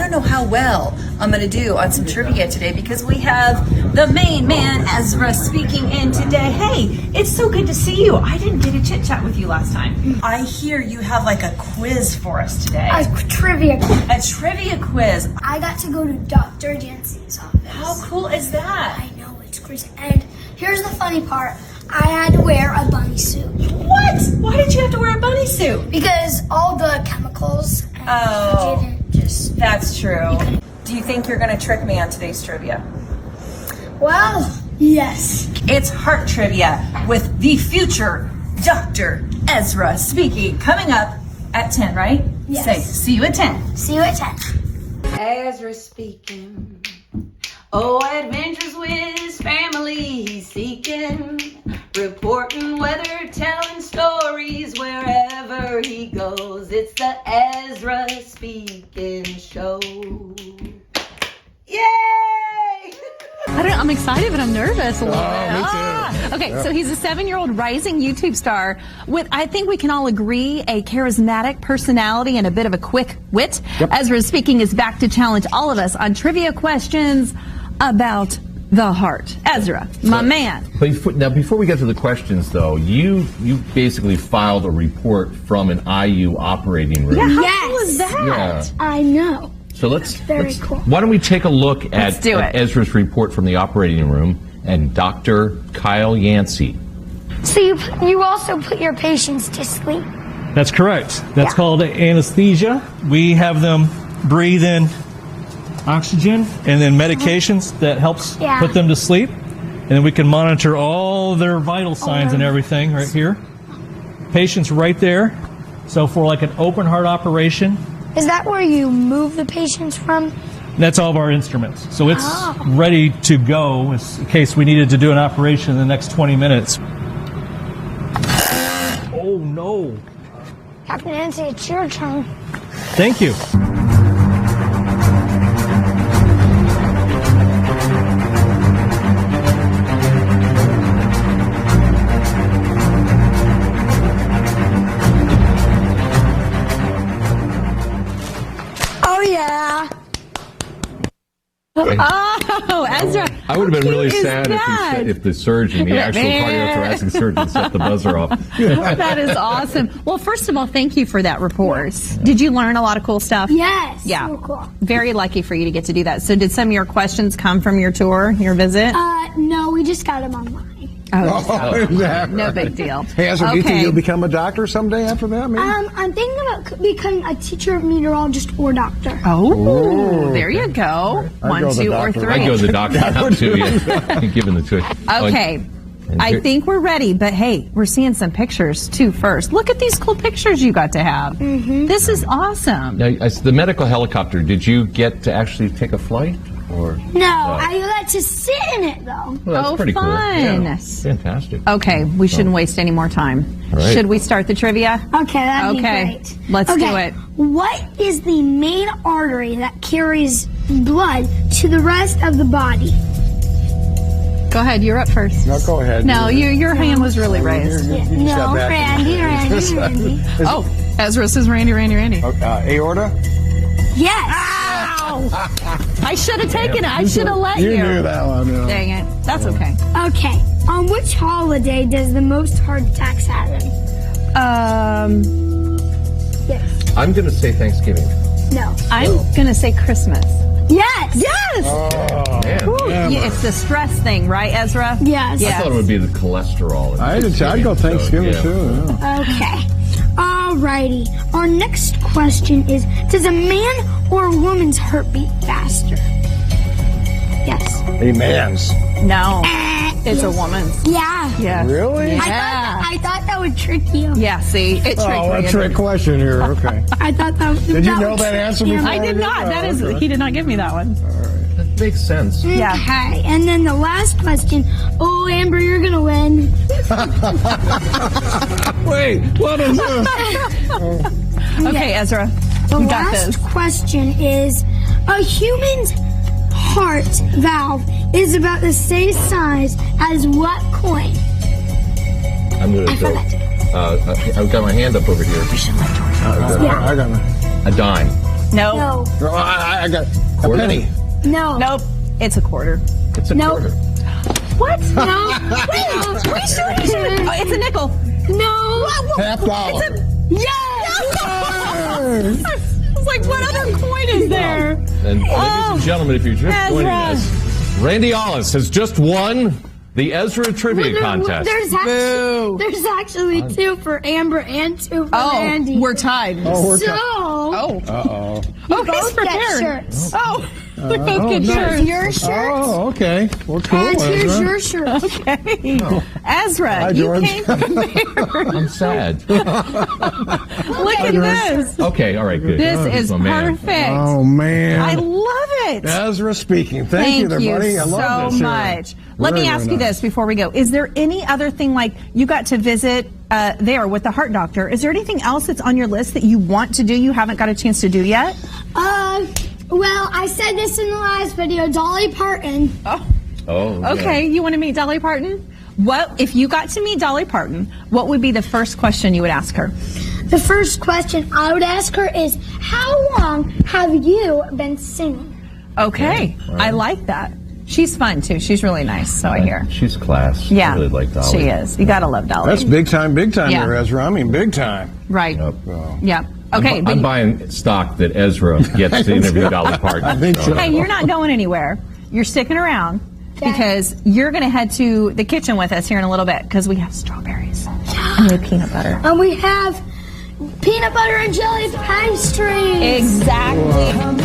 don't know how well I'm going to do on some trivia today because we have the main man, Ezra, speaking in today. Hey, it's so good to see you. I didn't get a chit chat with you last time. I hear you have like a quiz for us today. A trivia quiz. A trivia quiz. I got to go to Dr. Yancey's office. How cool is that? I know, it's crazy. And here's the funny part. I had to wear a bunny suit. What? Why did you have to wear a bunny suit? Because all the chemicals didn't just... That's true. Do you think you're going to trick me on today's trivia? Well, yes. It's heart trivia with the future Dr. Ezra speaking, coming up at 10, right? Yes. Say, see you at 10. See you at 10. Ezra speaking. Oh, adventures with his family he's seeking. Reporting weather, telling stories wherever he goes. It's the Ezra Speaking Show. Yay! I'm excited, but I'm nervous a little bit. Me too. Okay, so he's a 7-year-old rising YouTube star with, I think we can all agree, a charismatic personality and a bit of a quick wit. Yep. Ezra Speaking is back to challenge all of us on trivia questions about the heart. Ezra, my man. Now, before we get to the questions, though, you basically filed a report from an IU operating room. Yeah, how Yes. cool is that? Yeah. I know. So let's Very cool. Why don't we take a look Let's at do it. Ezra's report from the operating room and Dr. Kyle Yancey. So you also put your patients to sleep. That's correct. That's Yeah. called anesthesia. We have them breathe in oxygen and then medications that helps Yeah. put them to sleep. And then we can monitor all their vital signs and everything right here. Patient's right there. So for like an open heart operation, Is that where you move the patients from? that's all of our instruments. So it's ready to go in case we needed to do an operation in the next 20 minutes. Oh no. Captain Nancy, it's your turn. Thank you. Oh, yeah. Oh, Ezra. I would have been really Who is sad that? if the surgeon, the actual cardiothoracic surgeon, set the buzzer off. That is awesome. Well, first of all, thank you for that report. Did you learn a lot of cool stuff? Yes. Yeah. So cool. Very lucky for you to get to do that. So did some of your questions come from your tour, your visit? No, we just got them online. No big deal. Hey, Ezra, do you think you'll become a doctor someday after that, maybe? I'm thinking about becoming a teacher, meteorologist, or doctor. Oh, there you go. I'd 1, go the 2, or doctor. 3. I'd go to the doctor now, too, yeah. Given the choice. Okay. I think we're ready, but hey, we're seeing some pictures too first. Look at these cool pictures you got to have. This is awesome. Now, the medical helicopter, did you get to actually take a flight? Or No, I got to sit in it, though. Well, that's pretty fun. cool. Yeah, fantastic. Okay, we shouldn't waste any more time. All right. Should we start the trivia? Okay, that'd be great. Let's do it. What is the main artery that carries blood to the rest of the body? Go ahead, you're up first. No, go ahead. No, your hand was really raised. No, Randy. Oh, Ezra says Randy. Aorta? Yes. I should have taken it. I should have let you. You knew that one. Yeah. Dang it. That's okay. Okay. On which holiday does the most heart attacks happen? Yes. I'm going to say Thanksgiving. No. I'm going to say Christmas. Yes. Yes! Oh, man. Yeah, it's the stress thing, right, Ezra? Yes. I thought it would be the cholesterol. I'd go Thanksgiving, too. Yeah. Okay. Alrighty. Our next question is, does a man or a woman's heart beat faster? Yes. A man's. No. It's a woman's. Yeah. Yeah. Really? Yeah. I thought that would trick you. Yeah, see? It tricked Oh, a me. trick question here. Okay. I thought that would. Did you know that answer before? I did not. That is, he did not give me that one. That makes sense. Yeah. Okay, and then the last question. Oh, Amber, you're gonna win. Wait, what is this? Okay, Ezra. The You got last this. question is: a human's heart valve is about the same size as what coin? I'm going to go. I've got my hand up over here. I got it. A dime. Nope. No. Oh, I got a Quarter? penny. No. Nope. It's a quarter. It's a No. quarter. What? No. We should. Oh, it's a nickel. No. Half dollar. Yes. It's like, what other coin is there? And ladies and gentlemen, if you're just joining Ezra. us, Randy Ollis has just won the Ezra Trivia Contest. There's actually 2 for Amber and 2 for Randy. We're tied. Oh, we're So, Oh. Uh-oh. Oh, he's both get prepared. shirts. Oh, we both get nice. shirts. Your shirt. Oh, okay. Well, cool, And here's Ezra. your shirt. Okay. Ezra, Hi, you George. came prepared. I'm sad. Look at this. Okay, all right, good. This He's is my man. perfect. Oh, man. I love it. Ezra speaking. Thank you there, buddy. I love so this. much. Let Very, me ask very you nice. this before we go. Is there any other thing, like you got to visit there with the heart doctor? Is there anything else that's on your list that you want to do you haven't got a chance to do yet? Well, I said this in the last video. Dolly Parton. Oh, yeah. Okay, you want to meet Dolly Parton? What if you got to meet Dolly Parton? What would be the first question you would ask her? The first question I would ask her is, how long have you been singing? Okay, I like that. She's fun too. She's really nice. So I hear. She's class. Yeah, I really like Dolly. she is. You gotta love Dolly. That's big time Yeah. there, Ezra. I mean, big time. Right. Yep. Yeah. Okay. I'm buying stock that Ezra gets to interview Dolly Parton. I think so. Hey, you're not going anywhere. You're sticking around because you're going to head to the kitchen with us here in a little bit because we have strawberries and we have peanut butter. And we have peanut butter and jelly pastry. Exactly.